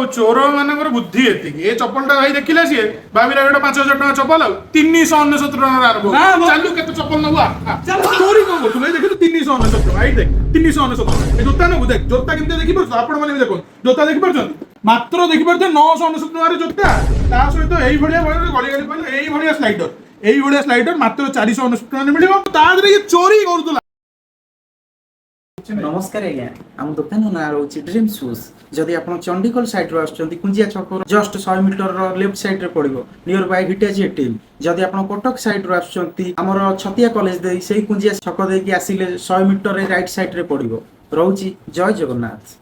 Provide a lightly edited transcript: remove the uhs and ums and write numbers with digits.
चोर मान बुद्धि ये चप्पलटा भाई देखिले सी भाविला गोटे 5,000 टका चप्पल 399 टका चालू के चप्पल नबु चोरी कौन कर देख 399 टका देख 399 जोता नबु देख जोता केमते देखि परछ आपण माने देखो जोता देखि परछ मात्र देखि परछ 999 टका जोता ता सहित एई भडिया गली गली पहिले एई भडिया स्लाइडर मात्र 499 टका मिलिबो ता दरे चोरी करदला। नमस्कार आज्ञा आम दुकान ना रोचे ड्रीम शूज जदि आप चंडीगढ़ साइड रो आछंती कुंजिया छक जस्ट 100 मीटर लेफ्ट साइड रे पड़िबो नियर बाय हिटाची एटीएम जदि आप कटक साइड रो आछंती हमर छतिया कॉलेज दे सेही कुंजिया छक दे कि आसिले 100 मीटर रे राइट साइड रे पड़िबो। रहउची जय जगन्नाथ।